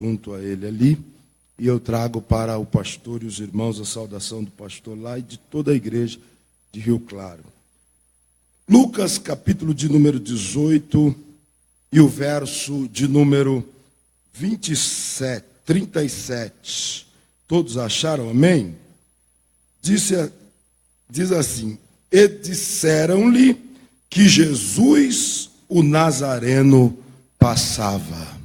junto a ele ali, e eu trago para o pastor e os irmãos a saudação do pastor lá e de toda a igreja de Rio Claro. Lucas, capítulo de número 18, e o verso de número 37. Todos acharam, amém? Diz assim: e disseram-lhe que Jesus, o Nazareno, passava.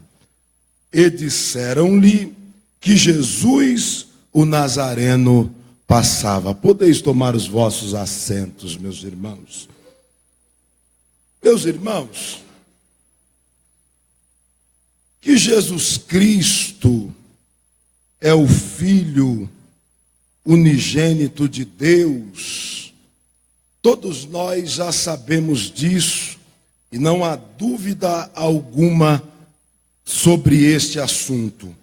E disseram-lhe que Jesus, o Nazareno, passava. Podeis tomar os vossos assentos, meus irmãos. Meus irmãos, que Jesus Cristo é o Filho unigênito de Deus, todos nós já sabemos disso, e não há dúvida alguma sobre este assunto.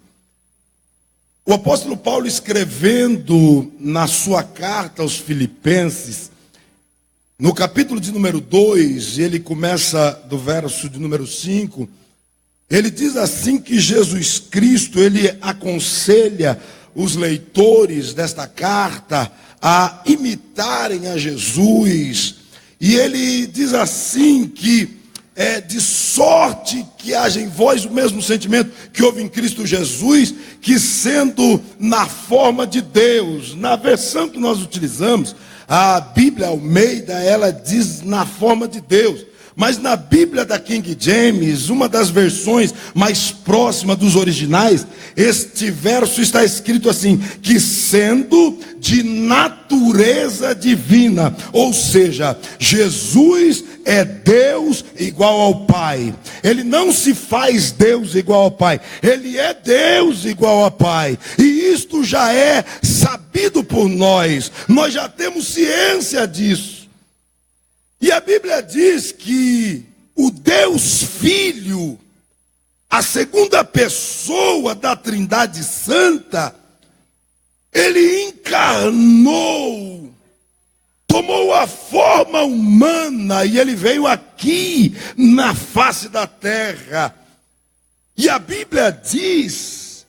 O apóstolo Paulo, escrevendo na sua carta aos Filipenses, no capítulo de número 2, ele começa do verso de número 5, ele diz assim que Jesus Cristo, ele aconselha os leitores desta carta a imitarem a Jesus, e ele diz assim que é de sorte que haja em vós o mesmo sentimento que houve em Cristo Jesus, que sendo na forma de Deus, na versão que nós utilizamos, a Bíblia Almeida, ela diz na forma de Deus. Mas na Bíblia da King James, uma das versões mais próximas dos originais, este verso está escrito assim: que sendo de natureza divina, ou seja, Jesus é Deus igual ao Pai. Ele não se faz Deus igual ao Pai, ele é Deus igual ao Pai. E isto já é sabido por nós já temos ciência disso. E a Bíblia diz que o Deus Filho, a segunda pessoa da Trindade Santa, ele encarnou, tomou a forma humana e ele veio aqui na face da terra. E a Bíblia diz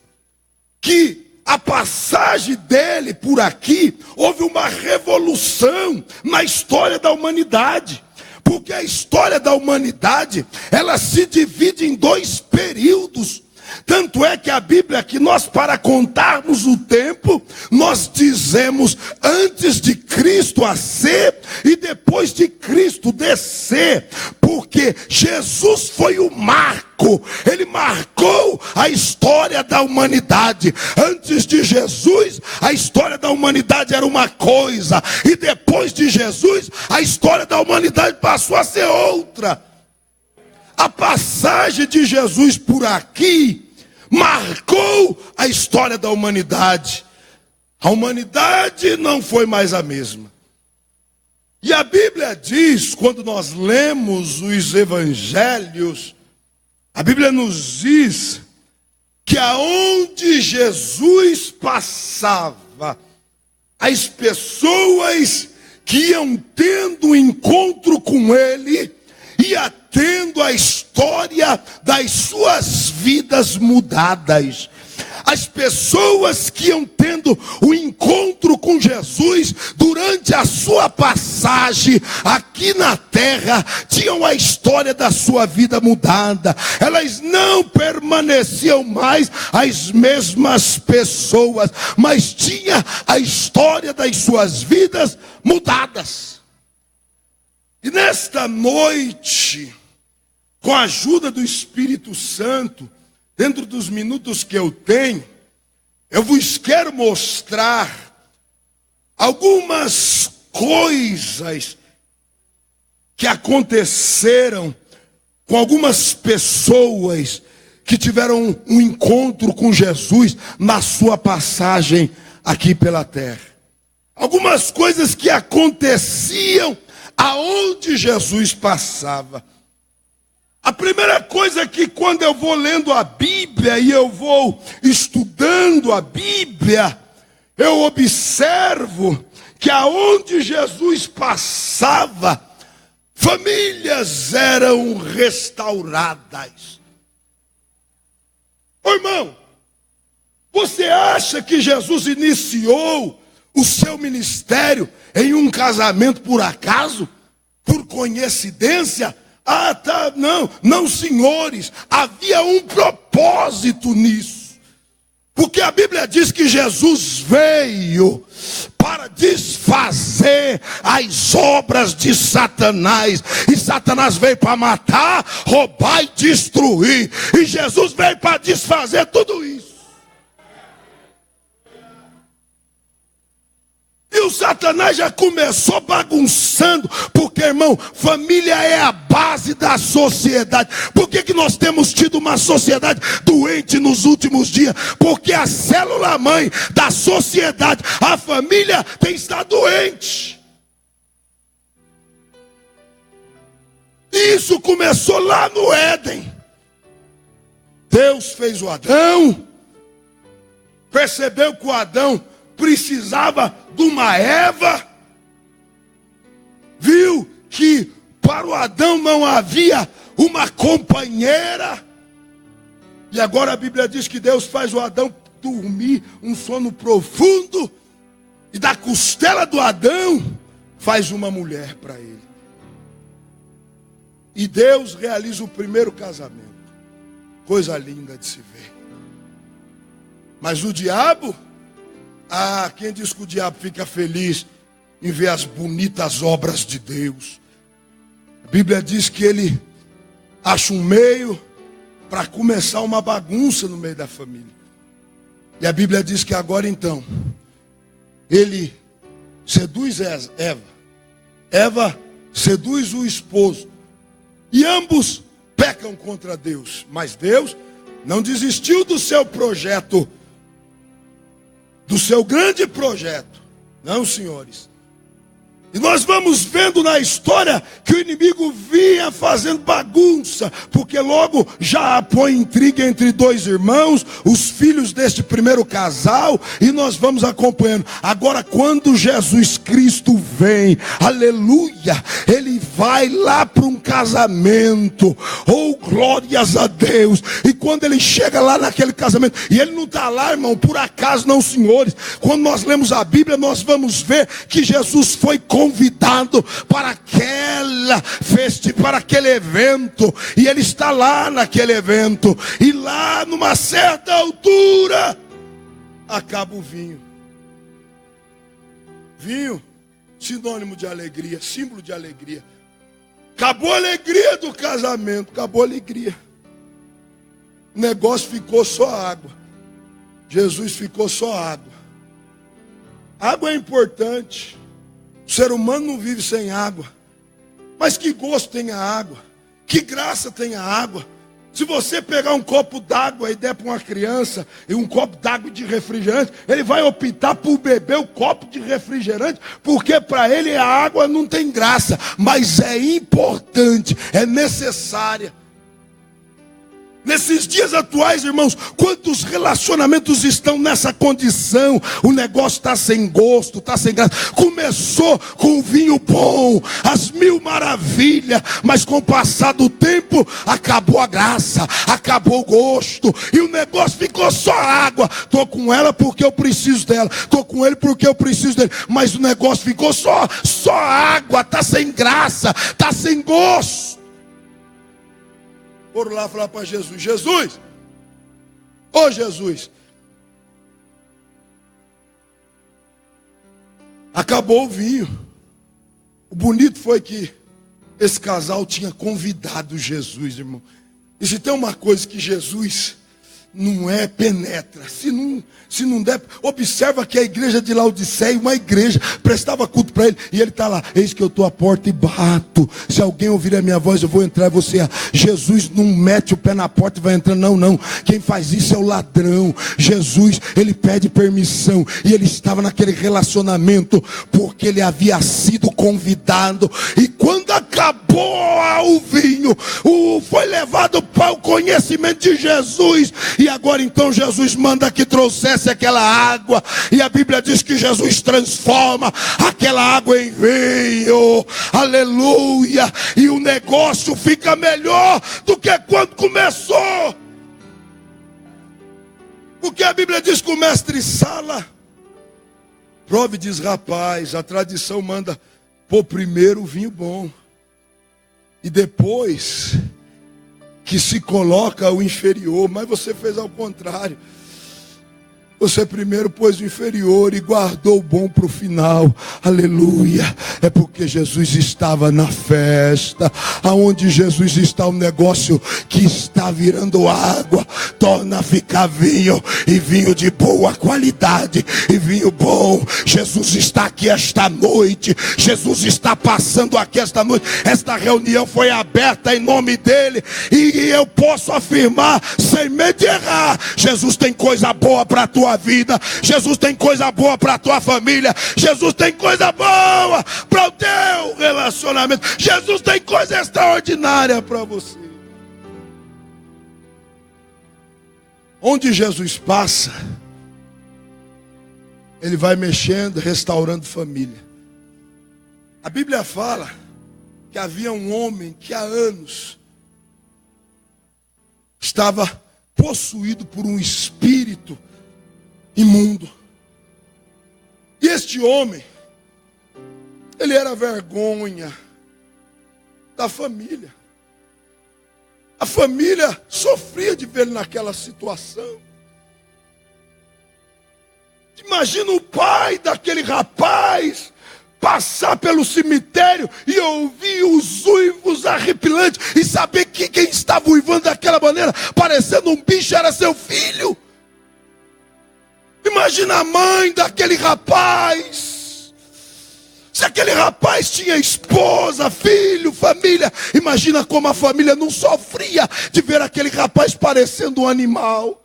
que a passagem dele por aqui, houve uma revolução na história da humanidade. Porque a história da humanidade, ela se divide em dois períodos. Tanto é que a Bíblia, que nós, para contarmos o tempo, nós dizemos antes de Cristo nascer e depois de Cristo descer. Porque Jesus foi o marco, ele marcou a história da humanidade. Antes de Jesus, a história da humanidade era uma coisa, e depois de Jesus, a história da humanidade passou a ser outra. A passagem de Jesus por aqui marcou a história da humanidade. A humanidade não foi mais a mesma. E a Bíblia diz, quando nós lemos os evangelhos, a Bíblia nos diz que aonde Jesus passava, as pessoas que iam tendo encontro com ele, ia tendo a história das suas vidas mudadas. As pessoas que iam tendo o encontro com Jesus durante a sua passagem aqui na terra, tinham a história da sua vida mudada. Elas não permaneciam mais as mesmas pessoas, mas tinha a história das suas vidas mudadas. E nesta noite, com a ajuda do Espírito Santo, dentro dos minutos que eu tenho, eu vos quero mostrar algumas coisas que aconteceram com algumas pessoas que tiveram um encontro com Jesus na sua passagem aqui pela terra. Algumas coisas que aconteciam aonde Jesus passava. A primeira coisa é que quando eu vou lendo a Bíblia e eu vou estudando a Bíblia, eu observo que aonde Jesus passava, famílias eram restauradas. Ô irmão, acha que Jesus iniciou o seu ministério em um casamento por acaso? Por coincidência? Ah, tá, não, senhores, havia um propósito nisso. Porque a Bíblia diz que Jesus veio para desfazer as obras de Satanás. E Satanás veio para matar, roubar e destruir. E Jesus veio para desfazer tudo isso. E o Satanás já começou bagunçando, porque, irmão, família é a base da sociedade. Por que nós temos tido uma sociedade doente nos últimos dias? Porque a célula mãe da sociedade, a família, tem estado doente. E isso começou lá no Éden. Deus fez o Adão, percebeu que o Adão precisava de uma Eva, viu que para o Adão não havia uma companheira, e agora a Bíblia diz que Deus faz o Adão dormir um sono profundo, e da costela do Adão faz uma mulher para ele. E Deus realiza o primeiro casamento. Coisa linda de se ver. Mas o diabo, quem diz que o diabo fica feliz em ver as bonitas obras de Deus? A Bíblia diz que ele acha um meio para começar uma bagunça no meio da família. E a Bíblia diz que agora então, ele seduz Eva. Eva seduz o esposo. E ambos pecam contra Deus. Mas Deus não desistiu do seu projeto, do seu grande projeto. Não, senhores. E nós vamos vendo na história que o inimigo vinha fazendo bagunça, porque logo já põe intriga entre dois irmãos, os filhos deste primeiro casal, e nós vamos acompanhando. Agora, quando Jesus Cristo vem, aleluia, ele vai lá para um casamento, oh glórias a Deus, e quando ele chega lá naquele casamento, e ele não está lá, irmão, por acaso não, senhores. Quando nós lemos a Bíblia, nós vamos ver que Jesus foi convidado para para aquele evento, e ele está lá naquele evento, e lá numa certa altura acaba o vinho. Vinho, sinônimo de alegria, símbolo de alegria. Acabou a alegria do casamento, acabou a alegria. O negócio ficou só água. Jesus ficou só água. Água é importante. O ser humano não vive sem água. Mas que gosto tem a água? Que graça tem a água? Se você pegar um copo d'água e der para uma criança, e um copo d'água de refrigerante, ele vai optar por beber o copo de refrigerante, porque para ele a água não tem graça, mas é importante, é necessária. Nesses dias atuais, irmãos, quantos relacionamentos estão nessa condição? O negócio está sem gosto, está sem graça. Começou com o vinho bom, as mil maravilhas, mas com o passar do tempo, acabou a graça, acabou o gosto, e o negócio ficou só água. Estou com ela porque eu preciso dela, estou com ele porque eu preciso dele, mas o negócio ficou só água, está sem graça, está sem gosto. Foram lá falar para Jesus: Jesus, ô Jesus, acabou o vinho. O bonito foi que esse casal tinha convidado Jesus, irmão. E se tem uma coisa que Jesus não penetra, se não der, observa que a igreja de Laodiceia, uma igreja, prestava culto para ele, e ele está lá: eis que eu estou à porta e bato, se alguém ouvir a minha voz, eu vou entrar. Você, Jesus não mete o pé na porta e vai entrando, não, quem faz isso é o ladrão. Jesus, ele pede permissão, e ele estava naquele relacionamento, porque ele havia sido convidado, e quando acabou o vinho, foi levado para o conhecimento de Jesus. E agora então Jesus manda que trouxesse aquela água, e a Bíblia diz que Jesus transforma aquela água em vinho, aleluia, e o negócio fica melhor do que quando começou. Porque a Bíblia diz que o mestre Sala prove, diz, rapaz, a tradição manda pôr primeiro o vinho bom. E depois que se coloca o inferior. Mas você fez ao contrário. Você primeiro pôs o inferior e guardou o bom para o final. Aleluia. É porque Jesus estava na festa. Aonde Jesus está, o negócio que está virando água torna a ficar vinho. E vinho de boa qualidade. E vinho bom. Jesus está aqui esta noite. Jesus está passando aqui esta noite. Esta reunião foi aberta em nome dele. E eu posso afirmar sem medo de errar. Jesus tem coisa boa para a tua vida. Jesus tem coisa boa para a tua família. Jesus tem coisa boa para o teu relacionamento. Jesus tem coisa extraordinária para você. Onde Jesus passa, ele vai mexendo, restaurando família. A Bíblia fala que havia um homem que há anos estava possuído por um espírito imundo. E este homem, ele era vergonha da família. A família sofria de ver ele naquela situação. Imagina o pai daquele rapaz passar pelo cemitério e ouvir os uivos arrepilantes e saber que quem estava uivando daquela maneira, parecendo um bicho, era seu filho. Imagina a mãe daquele rapaz. Se aquele rapaz tinha esposa, filho, família, imagina como a família não sofria de ver aquele rapaz parecendo um animal.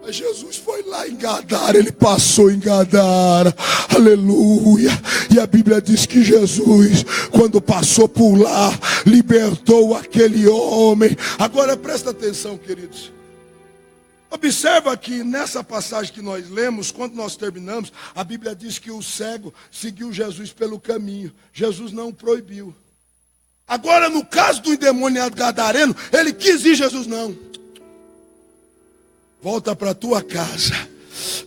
Mas Jesus foi lá em Gadara, ele passou em Gadara, aleluia. E a Bíblia diz que Jesus, quando passou por lá, libertou aquele homem. Agora presta atenção, queridos. Observa que nessa passagem que nós lemos, quando nós terminamos, a Bíblia diz que o cego seguiu Jesus pelo caminho. Jesus não o proibiu. Agora no caso do endemoniado gadareno, ele quis ir, Jesus não. Volta para a tua casa,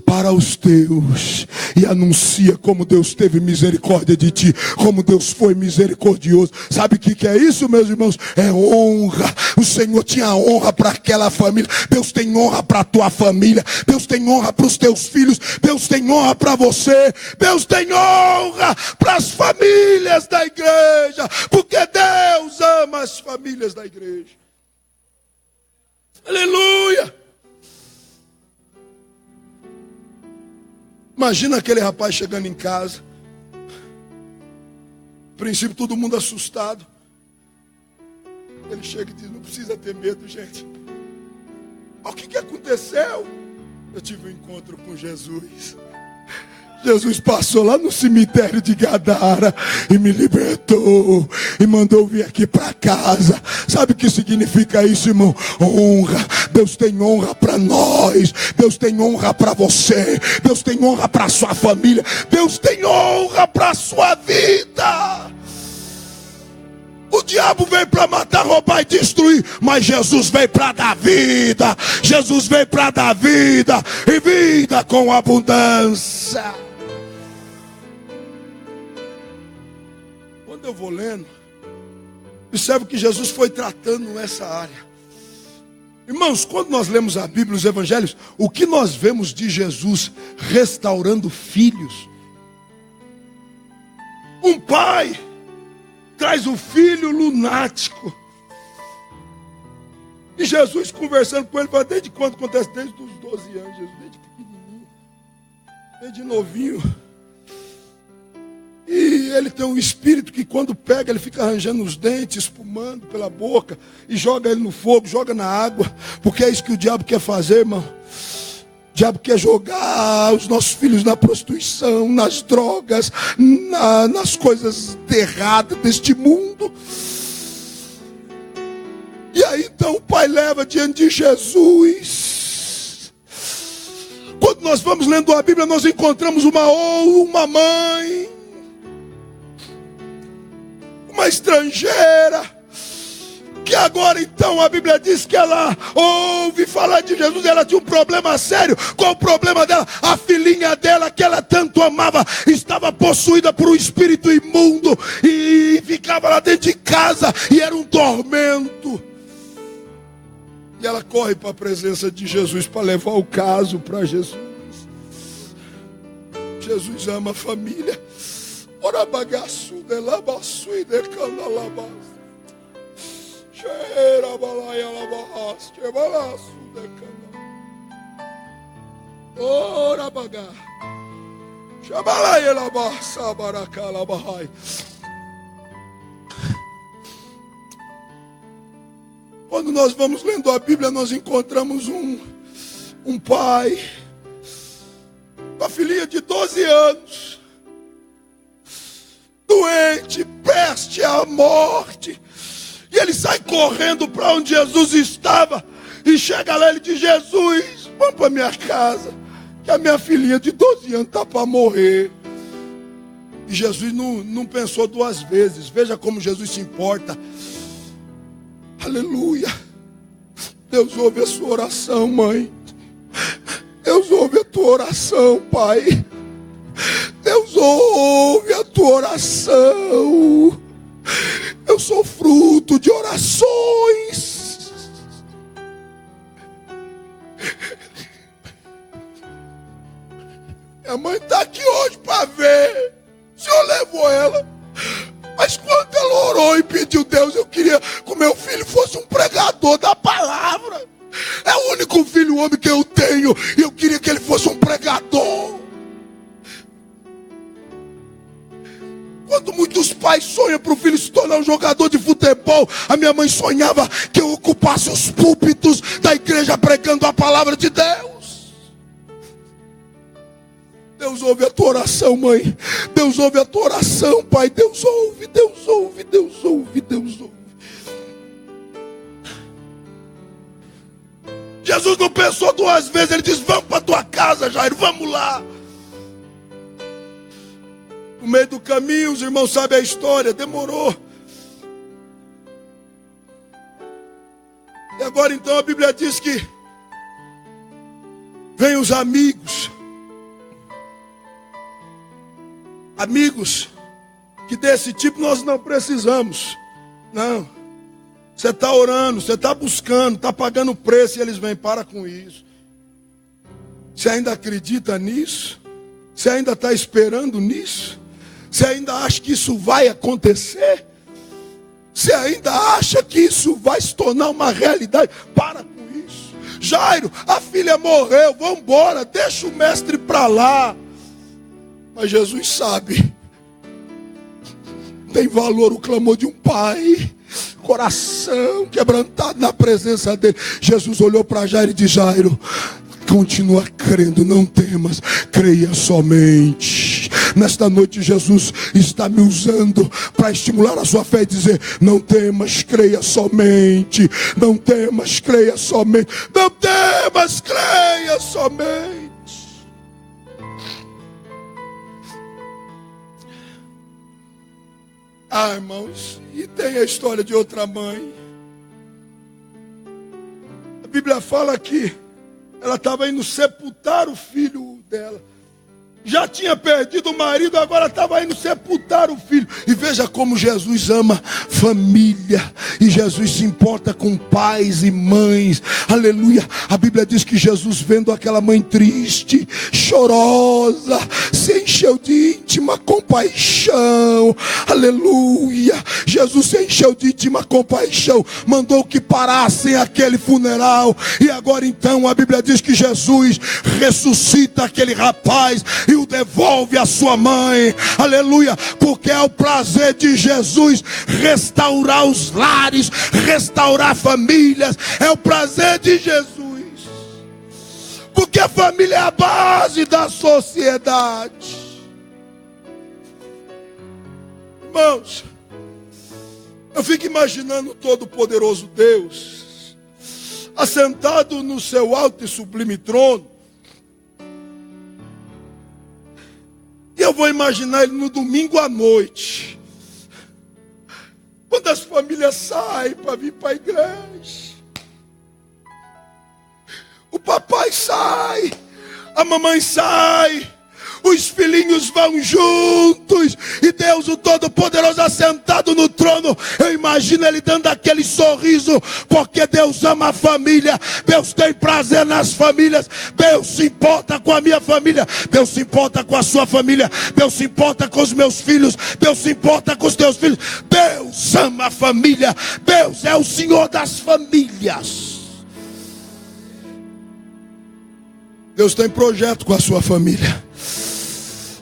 para os teus, e anuncia como Deus teve misericórdia de ti, como Deus foi misericordioso. Sabe o que é isso, meus irmãos? É honra. O Senhor tinha honra para aquela família. Deus tem honra para a tua família. Deus tem honra para os teus filhos. Deus tem honra para você. Deus tem honra para as famílias da igreja, porque Deus ama as famílias da igreja. Aleluia. Imagina aquele rapaz chegando em casa. No princípio todo mundo assustado. Ele chega e diz, não precisa ter medo, gente. O que aconteceu? Eu tive um encontro com Jesus. Jesus passou lá no cemitério de Gadara e me libertou e mandou vir aqui para casa. Sabe o que significa isso, irmão? Honra. Deus tem honra para nós. Deus tem honra para você. Deus tem honra para sua família. Deus tem honra para sua vida. O diabo veio para matar, roubar e destruir, mas Jesus veio para dar vida. Jesus veio para dar vida e vida com abundância. Quando eu vou lendo, observo que Jesus foi tratando essa área. Irmãos, quando nós lemos a Bíblia, os evangelhos, o que nós vemos de Jesus restaurando filhos? Um pai traz o filho lunático. E Jesus conversando com ele, fala, desde quando acontece? Desde os 12 anos, Jesus, desde pequenininho, desde novinho. E ele tem um espírito que quando pega, ele fica arranjando os dentes, espumando pela boca, e joga ele no fogo, joga na água, porque é isso que o diabo quer fazer, irmão. O diabo quer jogar os nossos filhos na prostituição, nas drogas, nas coisas erradas deste mundo. E aí então o pai leva diante de Jesus. Quando nós vamos lendo a Bíblia, nós encontramos uma mãe, uma uma estrangeira, que agora então a Bíblia diz que ela ouve falar de Jesus. Ela tinha um problema sério. Qual o problema dela? A filhinha dela, que ela tanto amava, estava possuída por um espírito imundo e ficava lá dentro de casa e era um tormento. E ela corre para a presença de Jesus para levar o caso para Jesus. Jesus ama a família. Ora bagaço de labaçu e de canalabas. Cheira balaia labas, che balaço de cana. Ora bagá. Chabalaia labas, baraka labahai. Quando nós vamos lendo a Bíblia, nós encontramos um pai com a filhinha de 12 anos, doente, peste à morte. E ele sai correndo para onde Jesus estava. E chega lá, ele diz: Jesus, vamos para minha casa, que a minha filhinha de 12 anos está para morrer. E Jesus não pensou duas vezes. Veja como Jesus se importa. Aleluia. Deus ouve a sua oração, mãe. Deus ouve a tua oração, pai. Deus ouve a tua oração. Eu sou fruto de orações. Minha mãe está aqui hoje para ver. O Senhor levou ela. Mas quando ela orou e pediu: Deus, eu queria que o meu filho fosse um pregador da palavra. É o único filho homem que eu tenho. E eu queria que ele fosse um pregador. Quando muitos pais sonham para o filho se tornar um jogador de futebol, a minha mãe sonhava que eu ocupasse os púlpitos da igreja pregando a palavra de Deus. Deus ouve a tua oração, mãe. Deus ouve a tua oração, pai. Deus ouve, Deus ouve, Deus ouve, Deus ouve. Jesus não pensou duas vezes. Ele diz: vamos para tua casa, Jairo, vamos lá. No meio do caminho, os irmãos sabem a história, demorou. E agora então a Bíblia diz que vem os amigos. Amigos que desse tipo nós não precisamos. Não. Você está orando, você está buscando, está pagando preço e eles vêm: para com isso. Você ainda acredita nisso? Você ainda está esperando nisso? Você ainda acha que isso vai acontecer? Você ainda acha que isso vai se tornar uma realidade? Para com isso. Jairo, a filha morreu, vamos embora, deixa o mestre para lá. Mas Jesus sabe, tem valor o clamor de um pai, coração quebrantado na presença dele. Jesus olhou para Jairo e disse: Jairo, continua crendo, não temas, creia somente. Nesta noite Jesus está me usando para estimular a sua fé e dizer: não temas, creia somente. Não temas, creia somente. Não temas, creia somente. Ah, irmãos, e tem a história de outra mãe. A Bíblia fala que ela estava indo sepultar o filho dela. Já tinha perdido o marido, agora estava indo sepultar o filho. E veja como Jesus ama família. E Jesus se importa com pais e mães. Aleluia. A Bíblia diz que Jesus, vendo aquela mãe triste, chorosa, se encheu de íntima compaixão. Aleluia. Jesus se encheu de íntima compaixão. Mandou que parassem aquele funeral. E agora então a Bíblia diz que Jesus ressuscita aquele rapaz e o devolve à sua mãe. Aleluia. Porque é o prazer de Jesus restaurar os lares, restaurar famílias. É o prazer de Jesus. Porque a família é a base da sociedade. Irmãos, eu fico imaginando o todo-poderoso Deus assentado no seu alto e sublime trono. E eu vou imaginar ele no domingo à noite, Quando as famílias saem para vir para a igreja, o papai sai, a mamãe sai, os filhinhos vão juntos, e Deus o Todo-Poderoso assentado no trono, eu imagino ele dando aquele sorriso, porque Deus ama a família, Deus tem prazer nas famílias, Deus se importa com a minha família, Deus se importa com a sua família, Deus se importa com os meus filhos, Deus se importa com os teus filhos, Deus ama a família, Deus é o Senhor das famílias. Deus tem projeto com a sua família.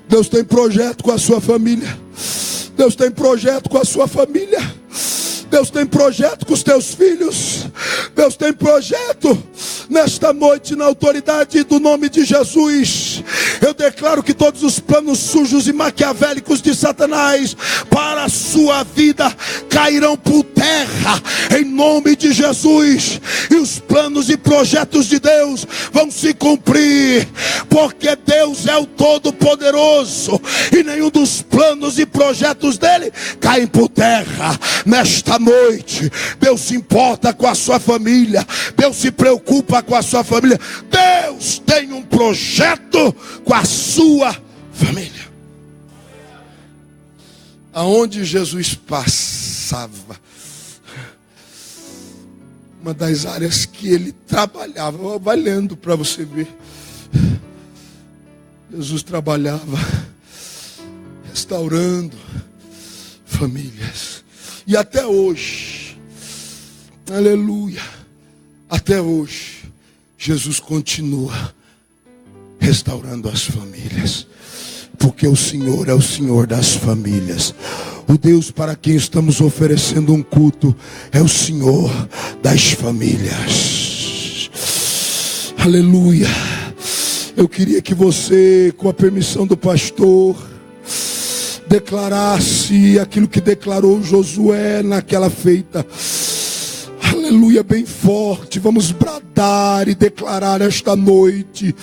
Deus tem projeto com a sua família. Deus tem projeto com a sua família. Deus tem projeto com os teus filhos. Deus tem projeto nesta noite, na autoridade do nome de Jesus. Eu declaro que todos os planos sujos e maquiavélicos de Satanás para a sua vida cairão por terra, em nome de Jesus. E os planos e projetos de Deus vão se cumprir, porque Deus é o Todo-Poderoso, e nenhum dos planos e projetos dele caem por terra. Nesta noite, Deus se importa com a sua família, Deus se preocupa com a sua família, Deus tem um projeto com a sua família. Aonde Jesus passava, uma das áreas que ele trabalhava, vai lendo para você ver, Jesus trabalhava restaurando famílias. E até hoje, aleluia, até hoje, Jesus continua restaurando as famílias, porque o Senhor é o Senhor das famílias. O Deus para quem estamos oferecendo um culto é o Senhor das famílias. Aleluia. Eu queria que você, com a permissão do pastor, declarasse aquilo que declarou Josué naquela feita. Aleluia, bem forte. Vamos bradar e declarar esta noite,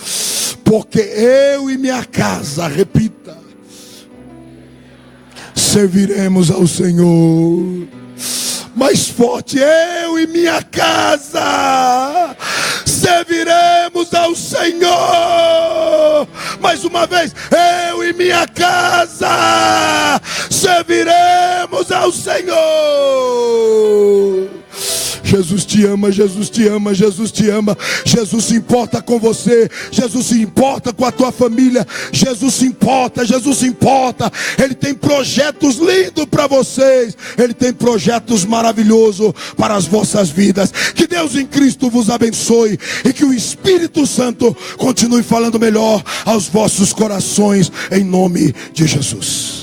porque eu e minha casa, repita, serviremos ao Senhor. Mais forte, eu e minha casa serviremos ao Senhor. Mais uma vez, eu e minha casa serviremos ao Senhor. Jesus te ama, Jesus te ama, Jesus te ama. Jesus se importa com você, Jesus se importa com a tua família, Jesus se importa, Jesus se importa. Ele tem projetos lindos para vocês, Ele tem projetos maravilhosos para as vossas vidas. Que Deus em Cristo vos abençoe e que o Espírito Santo continue falando melhor aos vossos corações, em nome de Jesus.